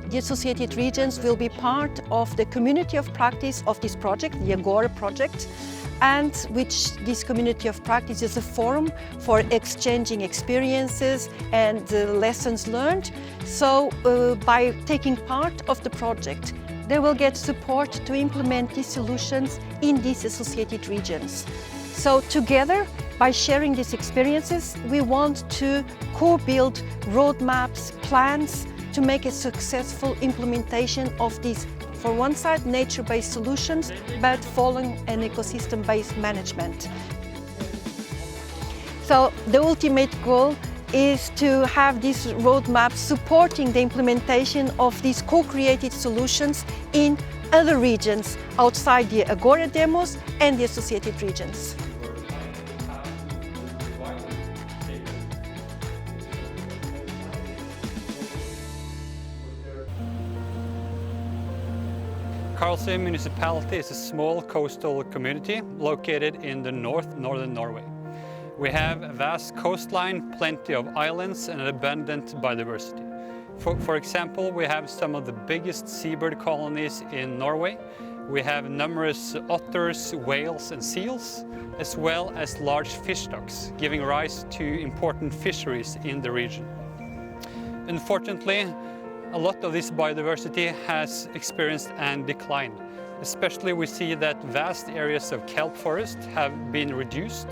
The associated regions will be part of the community of practice of this project, the A-Aagora project, and which this community of practice is a forum for exchanging experiences and lessons learned. So by taking part of the project, they will get support to implement these solutions in these associated regions. So together, by sharing these experiences, we want to co-build roadmaps, plans to make a successful implementation of these, for one side, nature-based solutions, but following an ecosystem-based management. So the ultimate goal is to have these roadmaps supporting the implementation of these co-created solutions in other regions outside the A-Aagora demos and the associated regions. Karlsøy municipality is a small coastal community located in the northern Norway. We have a vast coastline, plenty of islands and an abundant biodiversity. For example, we have some of the biggest seabird colonies in Norway. We have numerous otters, whales and seals, as well as large fish stocks, giving rise to important fisheries in the region. Unfortunately, a lot of this biodiversity has experienced and declined. Especially we see that vast areas of kelp forest have been reduced,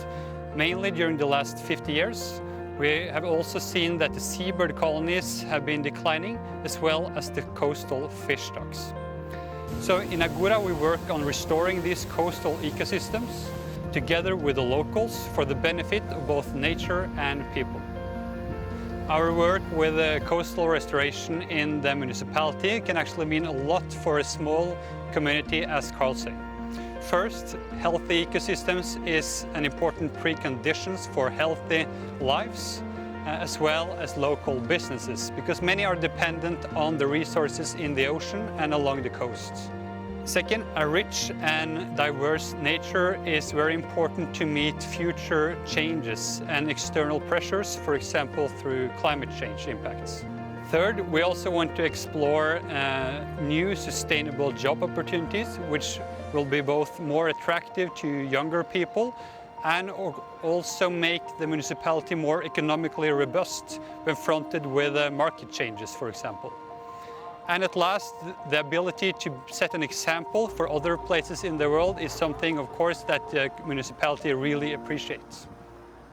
mainly during the last 50 years. We have also seen that the seabird colonies have been declining, as well as the coastal fish stocks. So in A-Aagora we work on restoring these coastal ecosystems together with the locals for the benefit of both nature and people. Our work with coastal restoration in the municipality can actually mean a lot for a small community as Karlsøy. First, healthy ecosystems is an important precondition for healthy lives, as well as local businesses, because many are dependent on the resources in the ocean and along the coasts. Second, a rich and diverse nature is very important to meet future changes and external pressures, for example, through climate change impacts. Third, we also want to explore new sustainable job opportunities, which will be both more attractive to younger people and also make the municipality more economically robust when fronted with market changes, for example. And at last, the ability to set an example for other places in the world is something, of course, that the municipality really appreciates.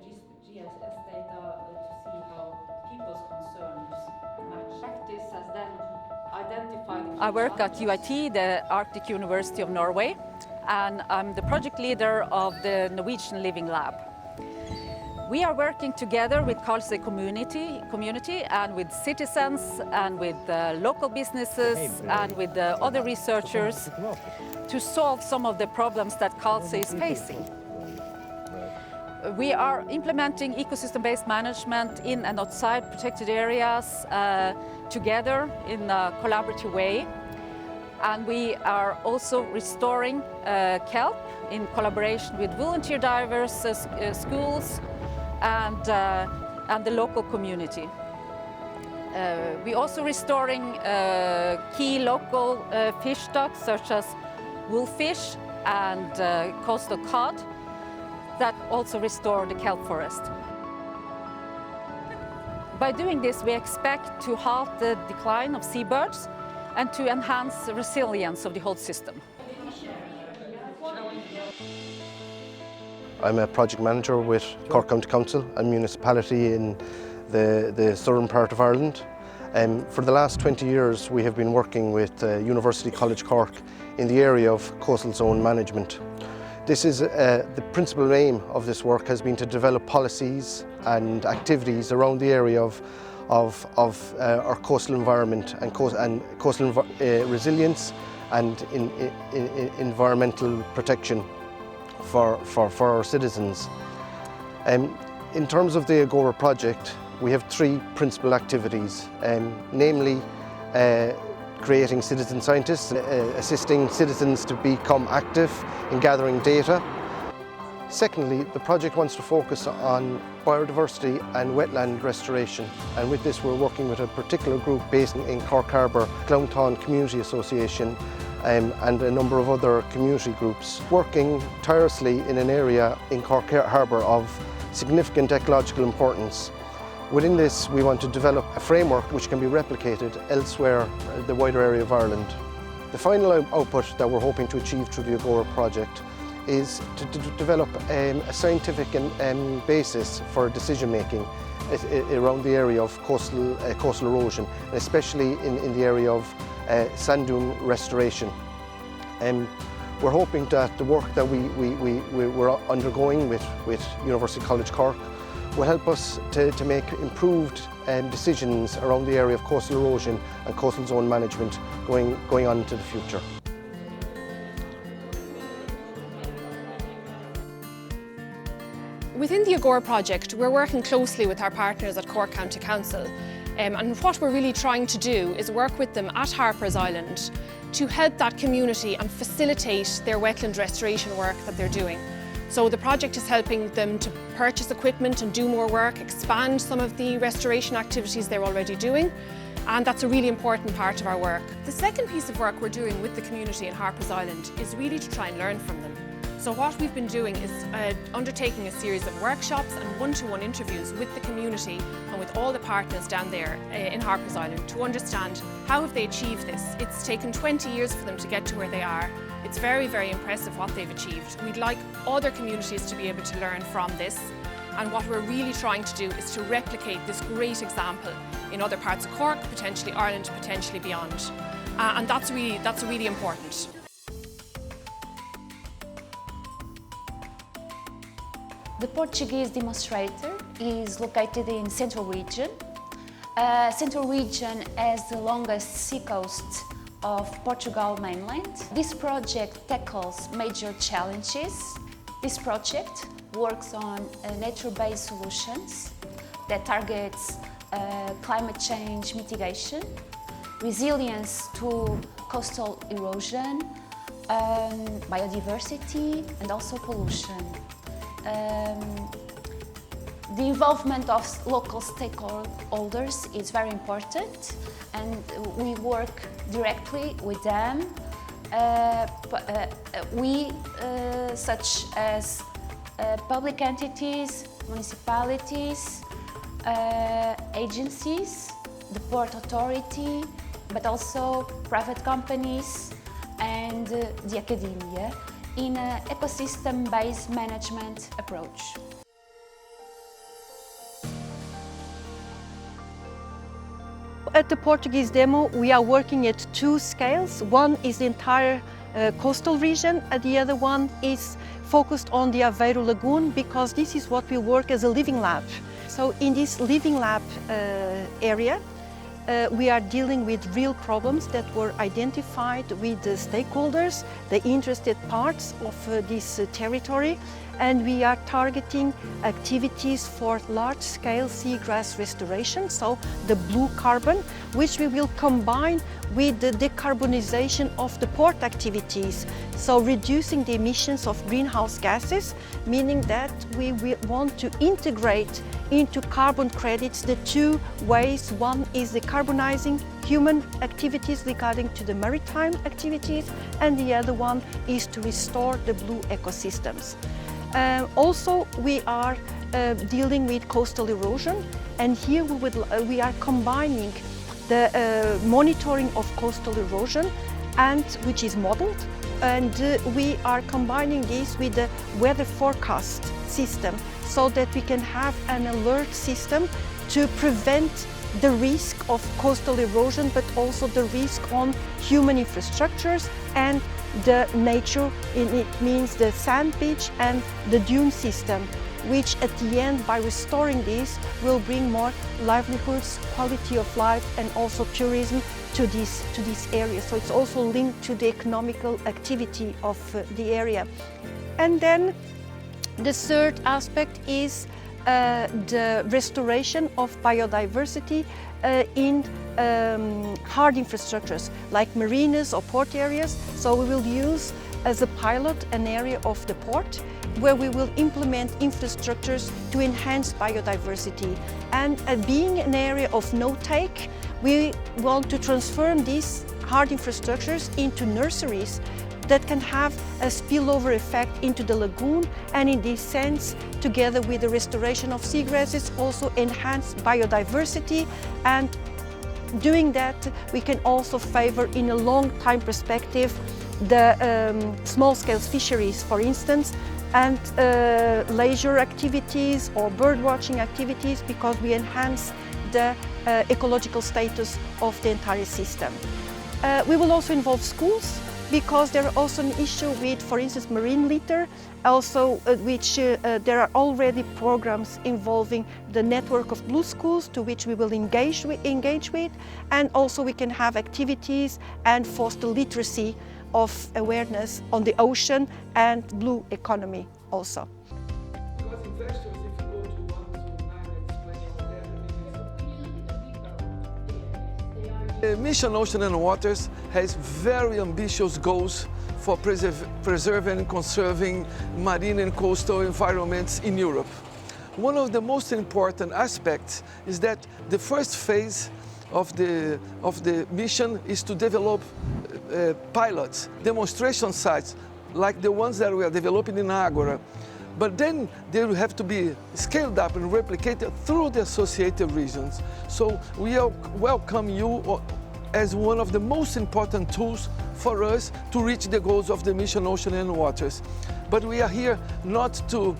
GIS data to see how people's concerns match. Practice has then identified. I work at UiT, the Arctic University of Norway, and I'm the project leader of the Norwegian Living Lab. We are working together with Karlsøy community and with citizens and with local businesses and with other researchers to solve some of the problems that Karlsøy is facing. We are implementing ecosystem-based management in and outside protected areas together in a collaborative way. And we are also restoring kelp in collaboration with volunteer divers, schools, and the local community. We're also restoring key local fish stocks such as wolffish and coastal cod that also restore the kelp forest. By doing this, we expect to halt the decline of seabirds and to enhance the resilience of the whole system. I'm a project manager with Cork County Council, a municipality in the southern part of Ireland. For the last 20 years we have been working with University College Cork in the area of coastal zone management. This is the principal aim of this work has been to develop policies and activities around the area of our coastal environment and coastal resilience and environmental protection for our citizens. In terms of the A-Aagora project, we have three principal activities, namely creating citizen scientists, assisting citizens to become active in gathering data. Secondly, the project wants to focus on biodiversity and wetland restoration, and with this we're working with a particular group based in Cork Harbour, Clowntown Community Association, and a number of other community groups, working tirelessly in an area in Cork Harbour of significant ecological importance. Within this, we want to develop a framework which can be replicated elsewhere in the wider area of Ireland. The final output that we're hoping to achieve through the A-Aagora project is to develop a scientific basis for decision making around the area of coastal erosion, and especially in the area of sand dune restoration. We're hoping that the work that we're undergoing with University College Cork will help us to make improved decisions around the area of coastal erosion and coastal zone management going on into the future. Within the A-Aagora project, we're working closely with our partners at Cork County Council, and what we're really trying to do is work with them at Harper's Island to help that community and facilitate their wetland restoration work that they're doing. So the project is helping them to purchase equipment and do more work, expand some of the restoration activities they're already doing, and that's a really important part of our work. The second piece of work we're doing with the community in Harper's Island is really to try and learn from them. So what we've been doing is undertaking a series of workshops and one-to-one interviews with the community and with all the partners down there in Harper's Island to understand how have they achieved this. It's taken 20 years for them to get to where they are. It's very, very impressive what they've achieved. We'd like other communities to be able to learn from this, and what we're really trying to do is to replicate this great example in other parts of Cork, potentially Ireland, potentially beyond. And that's really important. The Portuguese demonstrator is located in Central Region. Central Region has the longest seacoast of Portugal mainland. This project tackles major challenges. This project works on nature-based solutions that targets climate change mitigation, resilience to coastal erosion, biodiversity, and also pollution. The involvement of local stakeholders is very important, and we work directly with them. Such as public entities, municipalities, agencies, the Port Authority, but also private companies and the academia, in an ecosystem-based management approach. At the Portuguese demo, we are working at two scales. One is the entire coastal region, and the other one is focused on the A-Aagora Lagoon, because this is what we work as a living lab. So in this living lab area, we are dealing with real problems that were identified with the stakeholders, the interested parts of this territory, and we are targeting activities for large-scale seagrass restoration, so the blue carbon, which we will combine with the decarbonization of the port activities, so reducing the emissions of greenhouse gases, meaning that we want to integrate into carbon credits the two ways. One is decarbonizing human activities regarding to the maritime activities, and the other one is to restore the blue ecosystems. Also, we are dealing with coastal erosion, and here we are combining the monitoring of coastal erosion, and which is modeled, and we are combining this with the weather forecast system, so that we can have an alert system to prevent the risk of coastal erosion, but also the risk on human infrastructures and the nature. It means the sand beach and the dune system, which at the end, by restoring this, will bring more livelihoods, quality of life, and also tourism to this area. So it's also linked to the economical activity of the area. And then the third aspect is the restoration of biodiversity in hard infrastructures like marinas or port areas. So we will use as a pilot an area of the port where we will implement infrastructures to enhance biodiversity. And being an area of no-take, we want to transform these hard infrastructures into nurseries that can have a spillover effect into the lagoon, and in this sense, together with the restoration of seagrasses, also enhance biodiversity. And doing that, we can also favor in a long time perspective the small-scale fisheries, for instance, and leisure activities or bird-watching activities, because we enhance the ecological status of the entire system. We will also involve schools, because there are also an issue with, for instance, marine litter, also there are already programs involving the network of blue schools to which we will engage with, and also we can have activities and foster literacy of awareness on the ocean and blue economy also. Because investors, if you go to 1 to 9 and Mission Ocean and Waters has very ambitious goals for preserving and conserving marine and coastal environments in Europe. One of the most important aspects is that the first phase of the mission is to develop pilots, demonstration sites, like the ones that we are developing in A-Aagora. But then they will have to be scaled up and replicated through the associated regions. So we welcome you as one of the most important tools for us to reach the goals of the Mission Ocean and Waters. But we are here not to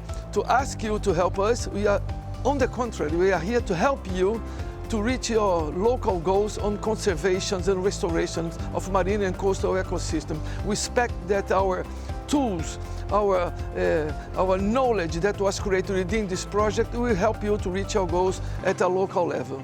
ask you to help us. We are, on the contrary, we are here to help you to reach your local goals on conservations and restorations of marine and coastal ecosystem. We expect that our tools, our knowledge that was created within this project will help you to reach your goals at a local level.